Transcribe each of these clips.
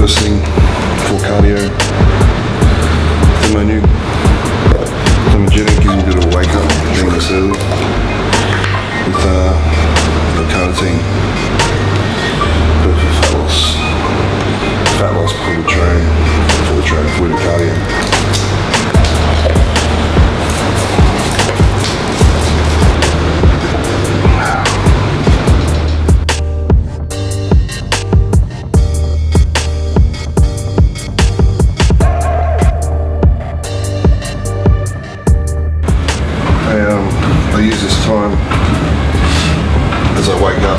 first thing for cardio. Thermogenic gives me a bit of a wake up during this early with the carnitine. Good for fat loss. Fat loss before the cardio. I use this time as I wake up,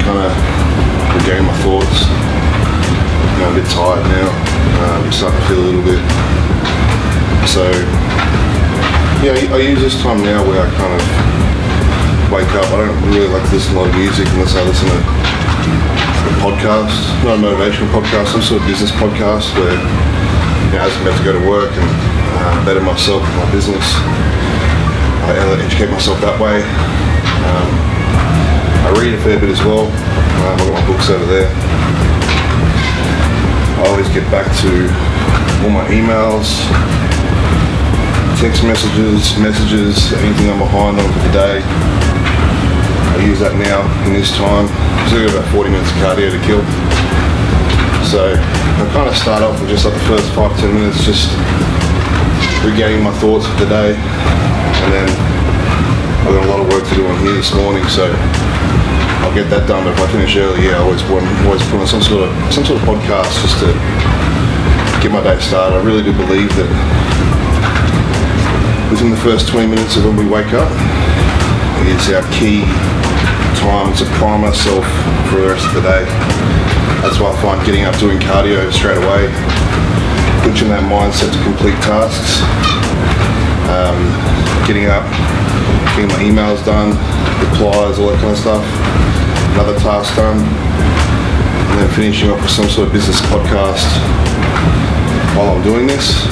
kind of regain my thoughts. I'm a bit tired now, I'm starting to feel a little bit. So yeah, I use this time now where I kind of wake up. I don't really like to listen to a lot of music unless I listen to a podcast, not a motivational podcast, some sort of business podcast where, as I'm about to go to work and better myself in my business. I educate myself that way. I read a fair bit as well. I've got my books over there. I always get back to all my emails, text messages, anything I'm behind on for the day. I use that now in this time. I've got about 40 minutes of cardio to kill. So I kind of start off with just like the first 5-10 minutes, just regaining my thoughts for the day, and then I've got a lot of work to do on here this morning, so I'll get that done. But if I finish early, I always put on some sort of podcast just to get my day started. I really do believe that within the first 20 minutes of when we wake up is our key time to prime ourselves for the rest of the day. That's why I find getting up doing cardio straight away puts you in that mindset to complete tasks. Getting up, getting my emails done, replies, all that kind of stuff, another task done, and then finishing off with some sort of business podcast while I'm doing this.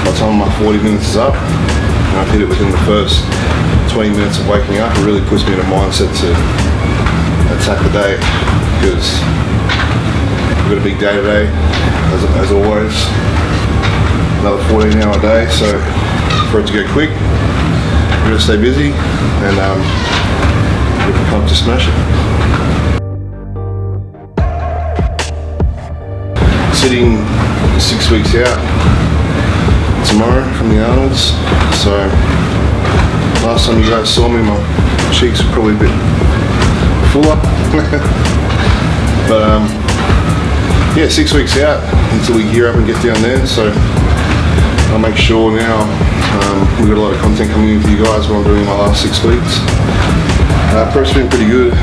By the time my 40 minutes is up, and I've hit it within the first 20 minutes of waking up, it really puts me in a mindset to attack the day, because we've got a big day today, as always. Another 14-hour day, so for it to go quick, we're going to stay busy and we're pumped to smash it. Sitting 6 weeks out tomorrow from the Arnolds, so last time you guys saw me, my cheeks were probably a bit fuller. But 6 weeks out until we gear up and get down there, so I'll make sure now we've got a lot of content coming in for you guys while I'm doing my last 6 weeks. Prep's been pretty good.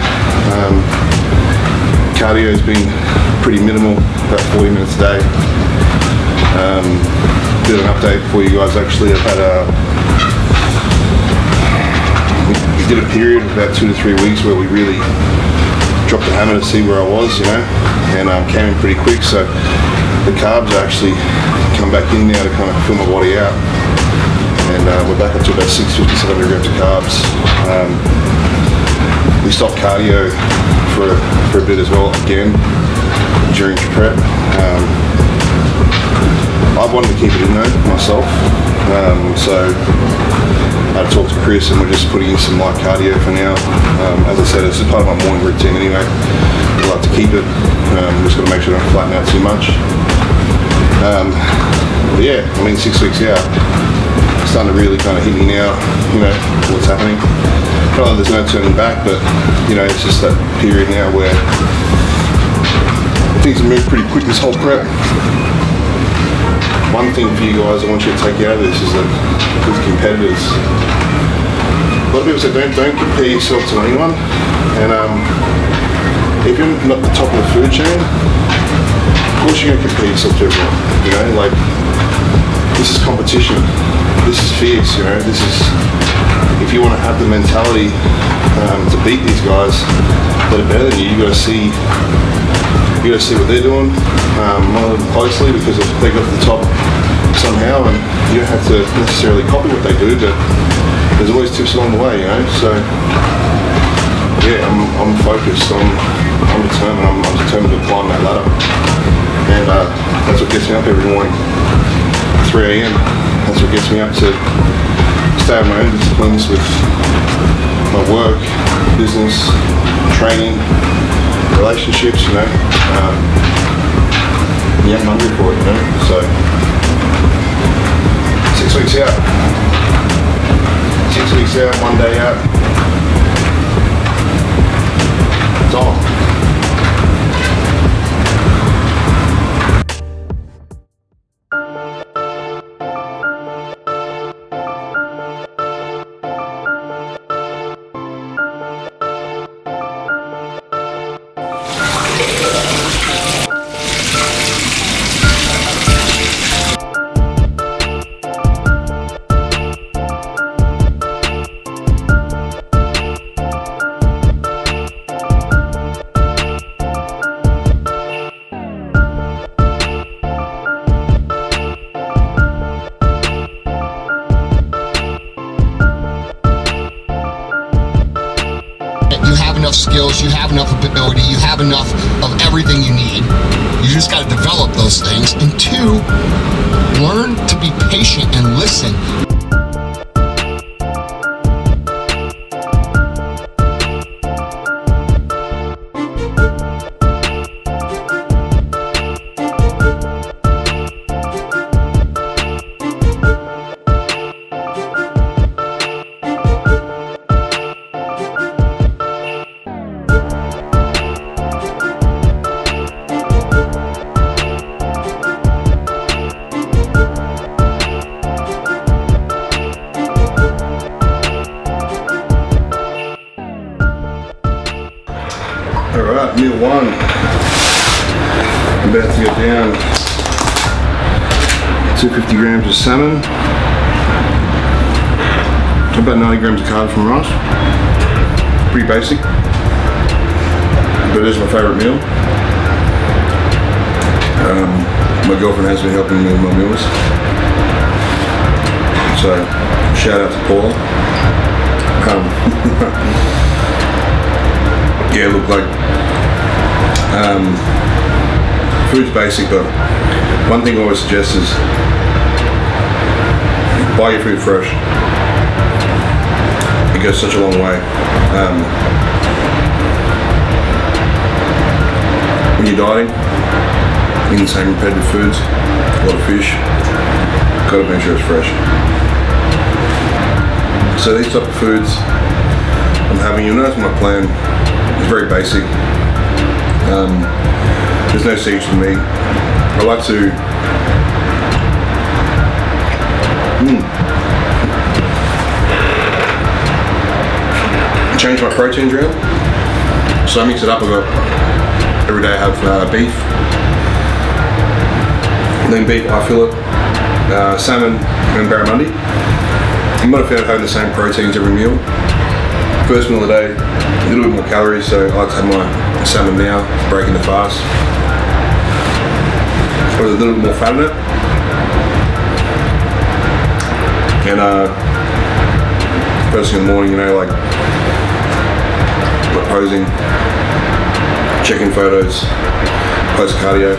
Cardio's been pretty minimal, about 40 minutes a day. Bit of an update for you guys actually. I've had we did a period of about 2 to 3 weeks where we really dropped the hammer to see where I was, and came in pretty quick, so the carbs actually come back in now to kind of fill my body out, and we're back up to about 650-700 grams of carbs. We stopped cardio for a bit as well again during prep. I wanted to keep it in though myself, so I talked to Chris and we're just putting in some light cardio for now. As I said, it's a part of my morning routine anyway. I like to keep it. Just got to make sure I don't flatten out too much. But 6 weeks out, it's starting to really kind of hit me now, what's happening. Not that there's no turning back, but it's just that period now where things have moved pretty quick this whole prep. One thing for you guys I want you to take out of this is that with competitors, a lot of people say don't compare yourself to anyone, and if you're not the top of the food chain, of course you're going to compare yourself to everyone. This is competition, this is fierce, this is, if you want to have the mentality to beat these guys that are better than you, you got to see what they're doing, monitor them closely, because if they got to the top somehow, and you don't have to necessarily copy what they do, but there's always tips along the way, so I'm I'm focused. I'm determined. I'm determined to climb that ladder, and that's what gets me up every morning. 3 a.m. That's what gets me up to stay on my own disciplines with my work, business, training, relationships. You know, yeah, I'm hungry for it. You know, so 6 weeks out. 6 weeks out, 1 day out. It's on. You have enough skills, you have enough ability, you have enough of everything you need. You just got to develop those things. And 2, learn to be patient and listen. Alright, meal 1. I'm about to get down 250 grams of salmon, about 90 grams of carbs from rice. Pretty basic, but it is my favourite meal. My girlfriend has been helping me with my meals, so shout out to Paula. Yeah, look, like, food's basic, but one thing I always suggest is buy your food fresh. It goes such a long way. When you're dieting, eating the same repetitive foods, a lot of fish, gotta make sure it's fresh. So these type of foods I'm having, you'll notice my plan is very basic. There's no secrets for me. I like to change my proteins around. So I mix it up. Every day I have beef, lean beef, eye fillet, salmon and barramundi. I'm not a fan of having the same proteins every meal. First meal of the day, a little bit more calories, so I like to have my salmon now, breaking the fast. With a little bit more fat in it. And first thing in the morning, you know, like posing, checking photos, post cardio.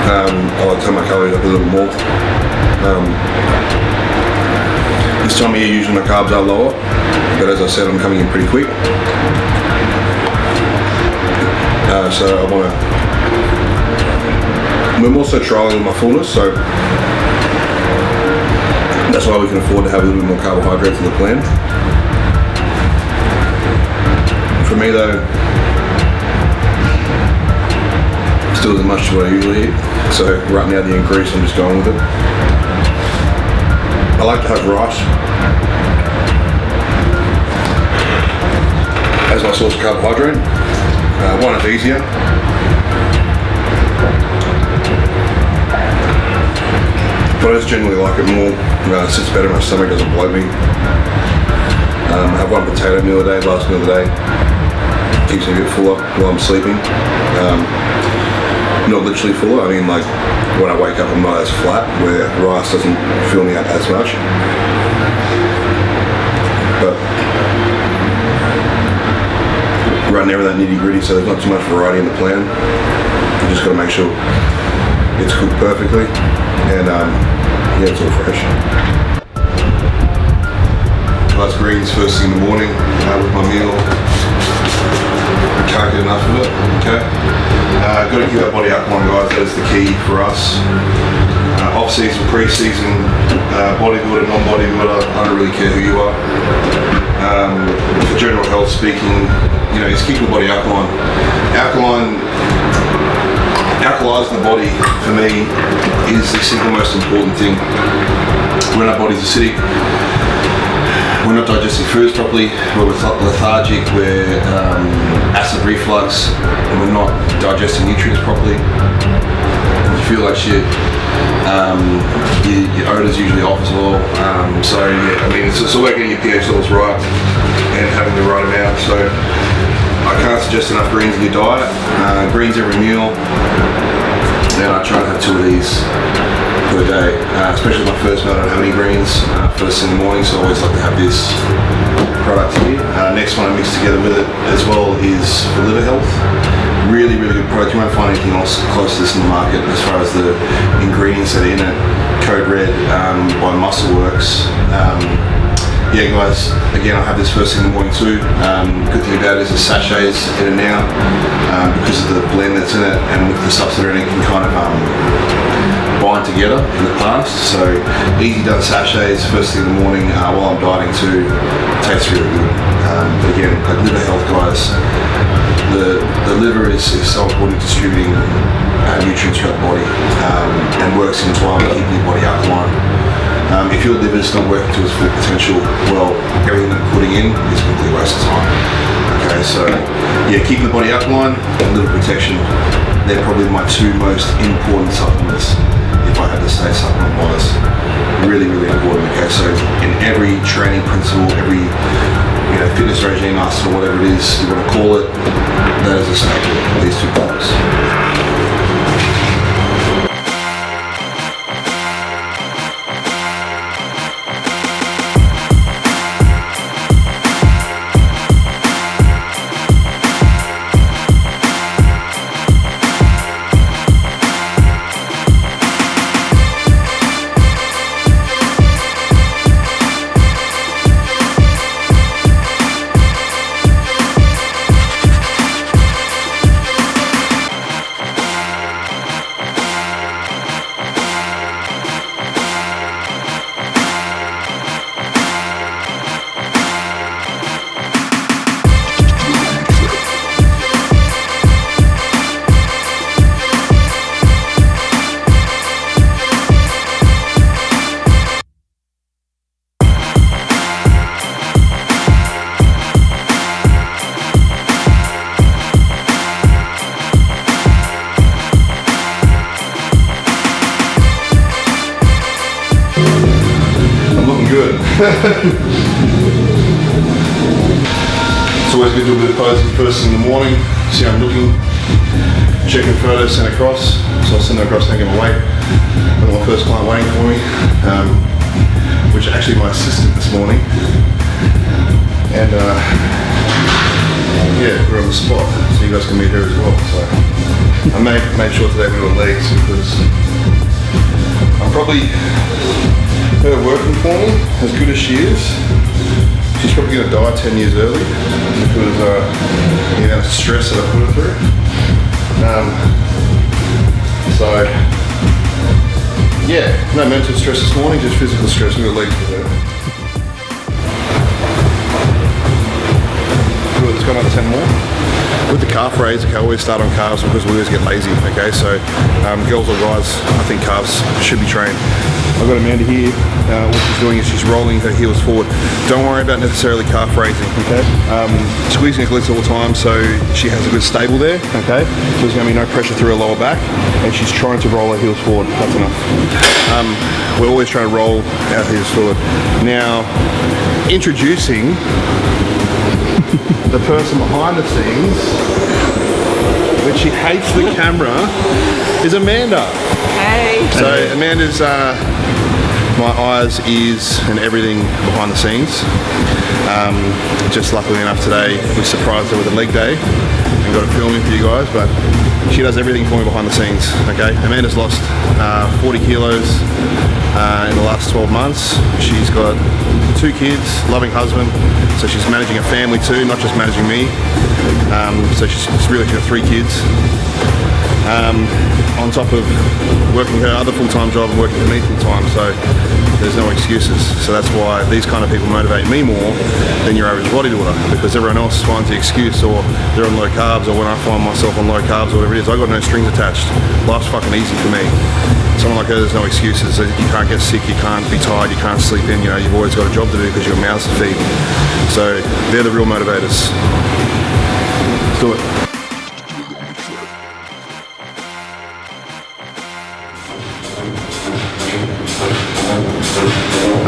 I like to turn my calories up a little bit more. This time of year, usually my carbs are lower, but as I said, I'm coming in pretty quick. So I want to. I'm also trialing with my fullness, so that's why we can afford to have a little bit more carbohydrates in the plan. For me though, still isn't much to what I usually eat, so right now the increase, I'm just going with it. I like to have rice as my source of carbohydrate. One, it's easier. But I just generally like it more. It sits better in my stomach, doesn't bloat me. I have one potato meal a day, last meal of the day. Keeps me a bit fuller while I'm sleeping. Not literally fuller, I mean like when I wake up I'm not as flat, where rice doesn't fill me up as much. But never that nitty gritty, so there's not too much variety in the plan. You just got to make sure it's cooked perfectly, and yeah, it's all fresh. Nice greens first thing in the morning with my meal. Can't get enough of it. Okay. Got to keep our body alkaline, guys. That is the key for us. Off-season, pre-season, bodybuilder, non-bodybuilder. I don't really care who you are. For general health speaking, you know, it's keeping the body alkaline. Alkalizing the body for me is the single most important thing. When our body's acidic, we're not digesting foods properly, we're lethargic, we're acid reflux, and we're not digesting nutrients properly. You feel like shit. Your odour's usually off as well. So yeah, I mean, it's all about getting your pH levels right and having the right amount. So I can't suggest enough greens in your diet. Greens every meal. And I try to have 2 of these per day, especially my first meal. I don't have any greens first thing in the morning, so I always like to have this product here. Next one I mix together with it as well is for liver health. Really, really good product. You won't find anything else close to this in the market as far as the ingredients that are in it. Code Red by Muscleworks. Yeah, guys, again, I have this first thing in the morning too. Good thing about it is the sachets in it now because of the blend that's in it, and with the substance in it, can kind of bind together in the past. So easy done sachets first thing in the morning while I'm dieting too. Tastes really good. But again, like liver health, guys, the liver is so important in distributing nutrients throughout the body and works in time to keep your body alkaline. If your liver's not working to its full potential, well, everything that I'm putting in is a complete waste of time. Okay, so yeah, keeping the body alkaline and liver protection, they're probably my 2 most important supplements if I had to say supplement wise. Really, really important. Okay, so in every training principle, every fitness regime, master, or whatever it is you want to call it, that is a staple, these 2 products. It's always good to do a bit of posing first thing in the morning, see how I'm looking, checking photos sent across, so I'll send them across and get my weight. I've got my first client waiting for me, which is actually my assistant this morning, and yeah, we're on the spot, so you guys can meet her as well. So I made sure today we were legs because I'm probably her working for me, as good as she is, she's probably going to die 10 years early because the amount of stress that I put her through. So yeah, no mental stress this morning, just physical stress. We've got legs for her. Good, let's go another 10 more. With the calf raise, okay, I always start on calves because we always get lazy, okay, so girls or guys, I think calves should be trained. I've got Amanda here, what she's doing is she's rolling her heels forward. Don't worry about necessarily calf raising, okay? Squeezing her glutes all the time so she has a good stable there, okay? So there's going to be no pressure through her lower back, and she's trying to roll her heels forward, that's enough. We're always trying to roll our heels forward. Now, introducing the person behind the scenes, but she hates the camera, is Amanda. Hey. So Amanda's my eyes, ears, and everything behind the scenes. Just luckily enough today, we surprised her with a leg day and got it filming for you guys, but she does everything for me behind the scenes, okay? Amanda's lost 40 kilos in the last 12 months. She's got 2 kids, loving husband, so she's managing a family too, not just managing me. So she's got 3 kids. On top of working her other full-time job and working for me full-time, so there's no excuses. So that's why these kind of people motivate me more than your average bodybuilder, because everyone else finds the excuse, or they're on low carbs, or when I find myself on low carbs, or whatever it is, I got no strings attached. Life's fucking easy for me. Someone like her, there's no excuses. You can't get sick, you can't be tired, you can't sleep in, you know, you've always got a job to do because you've got mouths to feed. So they're the real motivators. Let's do it.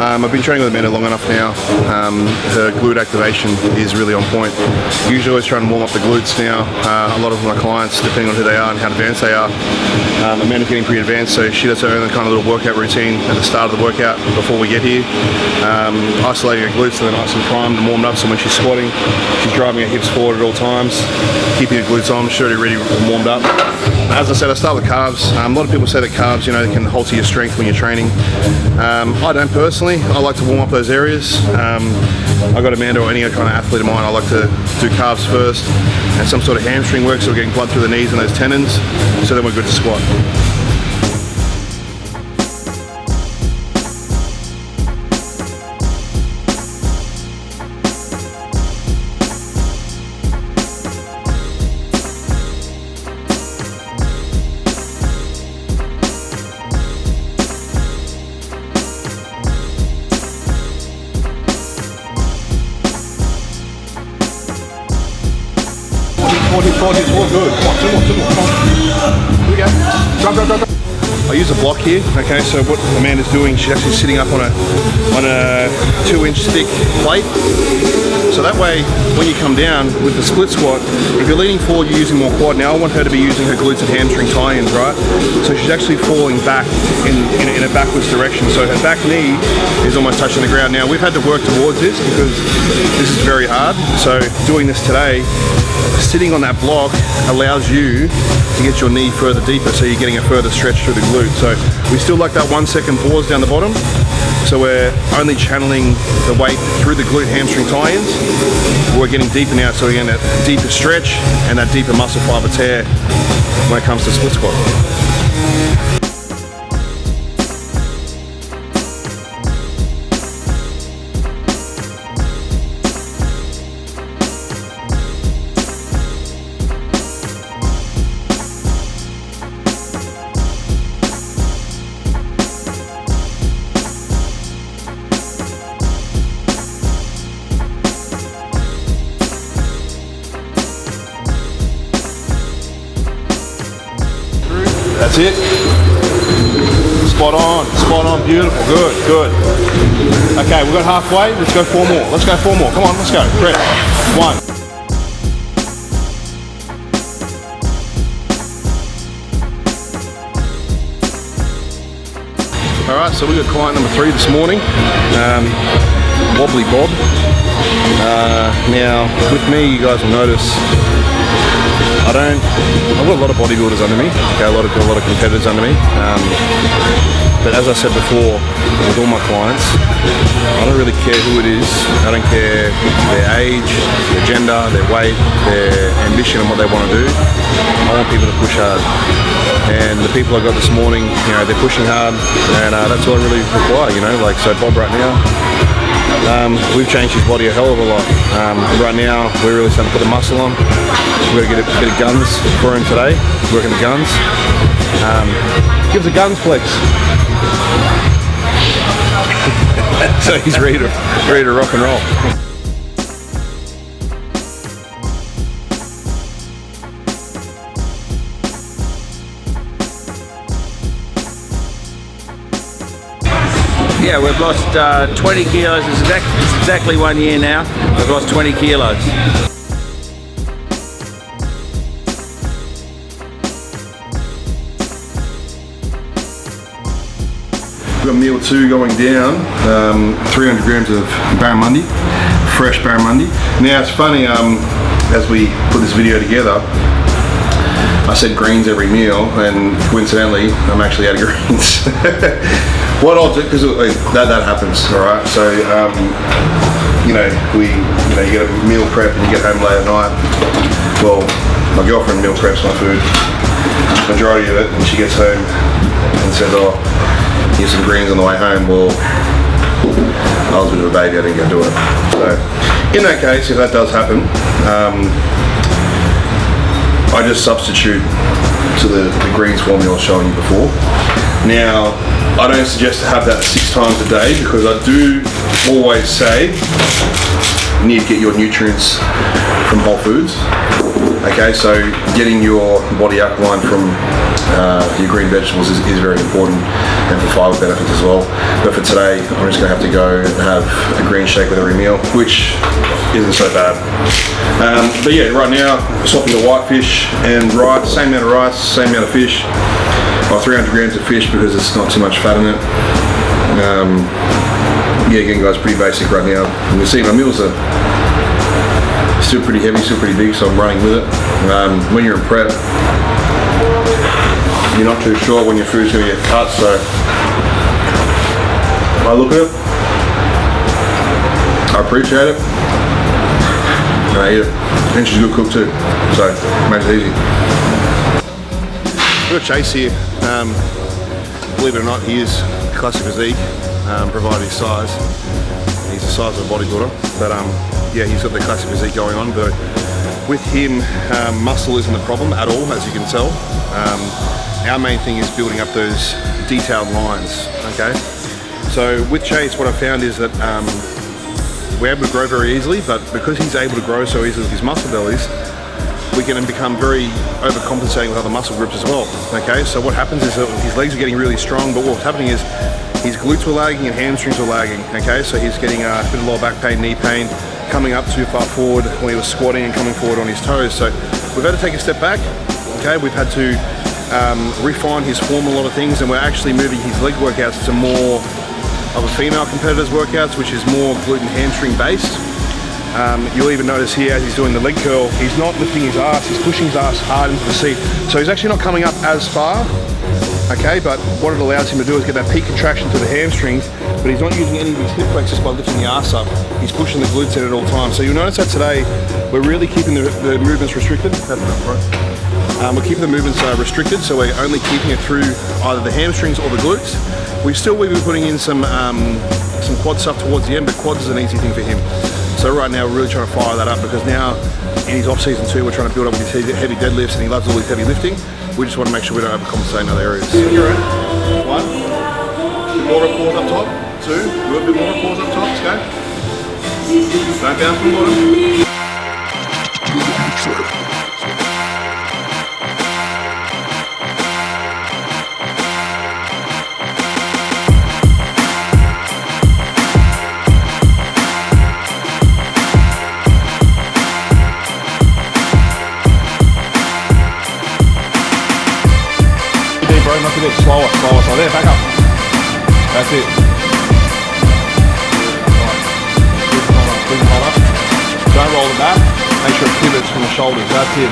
I've been training with Amanda long enough now. Her glute activation is really on point. Usually always trying to warm up the glutes now. A lot of my clients, depending on who they are and how advanced they are, Amanda's getting pretty advanced, so she does her own kind of little workout routine at the start of the workout before we get here. Isolating her glutes so they're nice and primed and warmed up, so when she's squatting, she's driving her hips forward at all times, keeping her glutes on, she's already warmed up. As I said, I start with carbs. A lot of people say that carbs, you know, can alter your strength when you're training. I don't personally. I like to warm up those areas. I got Amanda or any kind of athlete of mine, I like to do carbs first and some sort of hamstring work, so we're getting blood through the knees and those tendons, so then we're good to squat. Good. Come on, 2 more. Here we go. Drop. I use a block here. Okay, so what Amanda's doing, she's actually sitting up on a 2-inch thick plate. So that way, when you come down with the split squat, if you're leaning forward, you're using more quad. Now I want her to be using her glutes and hamstring tie-ins, right? So she's actually falling back in a backwards direction. So her back knee is almost touching the ground. Now we've had to work towards this because this is very hard. So doing this today, sitting on that block allows you to get your knee further deeper, so you're getting a further stretch through the glute. So we still like that 1 second pause down the bottom. So we're only channeling the weight through the glute hamstring tie-ins. We're getting deeper now, so we're getting that deeper stretch and that deeper muscle fiber tear when it comes to split squat. That's it. Spot on, beautiful, good. Okay, we've got halfway, let's go 4 more. Let's go 4 more, come on, let's go. Prep, 1. All right, so we got client number 3 this morning, Wobbly Bob. Now, with me, you guys will notice I've got a lot of bodybuilders under me, okay, a lot of competitors under me, but as I said before, with all my clients, I don't really care who it is. I don't care their age, their gender, their weight, their ambition and what they want to do. I want people to push hard, and the people I got this morning, you know, they're pushing hard, and that's all I really require, you know. Like, so Bob right now, we've changed his body a hell of a lot. Right now, we're really starting to put the muscle on. We've got to get a bit of guns for him today, working the guns. Give us a guns flex. So he's ready to rock and roll. Yeah, we've lost 20 kilos. It's exactly 1 year now. We've lost 20 kilos. We've got meal 2 going down, 300 grams of barramundi, fresh barramundi. Now it's funny, as we put this video together, I said greens every meal, and coincidentally, I'm actually out of greens. What I'll do, because that happens, all right? So, you get a meal prep and you get home late at night. Well, my girlfriend meal preps my food, majority of it, and she gets home and says, oh, here's some greens on the way home. Well, I was a bit of a baby, I didn't get to do it. So, in that case, if that does happen, I just substitute to the greens formula I was showing you before. Now, I don't suggest to have that 6 times a day, because I do always say you need to get your nutrients from whole foods. Okay, so getting your body alkaline from your green vegetables is very important, and for fiber benefits as well. But for today, I'm just going to have to go and have a green shake with every meal, which isn't so bad. But yeah, right now, swapping the white fish and rice, same amount of rice, same amount of fish. 300 grams of fish because it's not too much fat in it. Yeah, again guys, pretty basic right now. You can see my meals are still pretty heavy, still pretty big, so I'm running with it. When you're in prep, you're not too sure when your food's going to get cut, so I look at it, I appreciate it, and I eat it. And she's a good cook too, so it makes it easy. We've got Chase here. Believe it or not, he is classic physique, provided his size. He's the size of a bodybuilder, but yeah, he's got the classic physique going on. But with him, muscle isn't the problem at all, as you can tell. Our main thing is building up those detailed lines. Okay, so with Chase, what I found is that we're able to grow very easily, but because he's able to grow so easily with his muscle bellies, we can become very overcompensating with other muscle groups as well. Okay, so what happens is that his legs are getting really strong, but what's happening is his glutes were lagging and hamstrings were lagging. Okay, so he's getting a bit of lower back pain, knee pain, coming up too far forward when he was squatting and coming forward on his toes. So we've had to take a step back. Okay, we've had to refine his form, a lot of things, and we're actually moving his leg workouts to more of a female competitor's workouts, which is more glute and hamstring based. You'll even notice here as he's doing the leg curl, he's not lifting his ass, he's pushing his ass hard into the seat. So he's actually not coming up as far, okay, but what it allows him to do is get that peak contraction to the hamstrings, but he's not using any of his hip flexors by lifting the ass up. He's pushing the glutes in at all times. So you'll notice that today, we're really keeping the movements restricted. We're keeping the movements restricted, so we're only keeping it through either the hamstrings or the glutes. We'll be putting in some quad stuff towards the end, but quads is an easy thing for him. So right now we're really trying to fire that up, because now in his off season too, we're trying to build up with his heavy deadlifts, and he loves all his heavy lifting. We just want to make sure we don't overcompensate in other areas. You're in. 1, a bit more pause up top. 2, do a bit more pause up top. Let's go. Don't bounce from the bottom. Knock it in, slower. So there, back up. That's it. Squeeze and hold up. Don't roll it back. Make sure it pivots from the shoulders. That's it.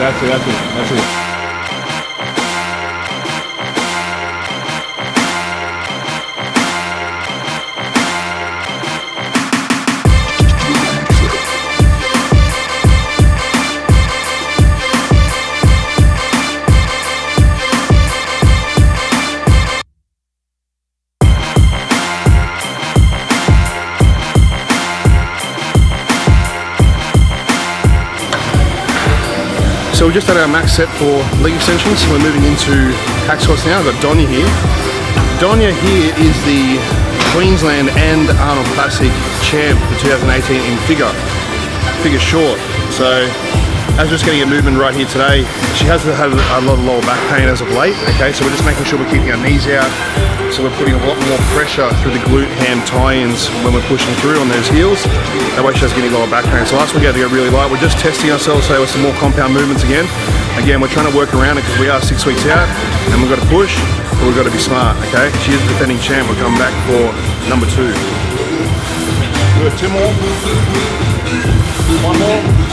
So we just had our max set for leg extensions. We're moving into hack squats now. I've got Donya here. Donya here is the Queensland and Arnold Classic champ for 2018 in figure short. So as we're just getting a movement right here today, she has had a lot of lower back pain as of late. Okay, so we're just making sure we're keeping our knees out. So we're putting a lot more pressure through the glute ham tie-ins when we're pushing through on those heels. That way she doesn't get any lower back pain. So last week we had to go really light. We're just testing ourselves today with some more compound movements again. Again, we're trying to work around it because we are 6 weeks out and we've got to push. but we've got to be smart, okay? She is the defending champ. We're coming back for number 2. Do it 2 more. 1 more.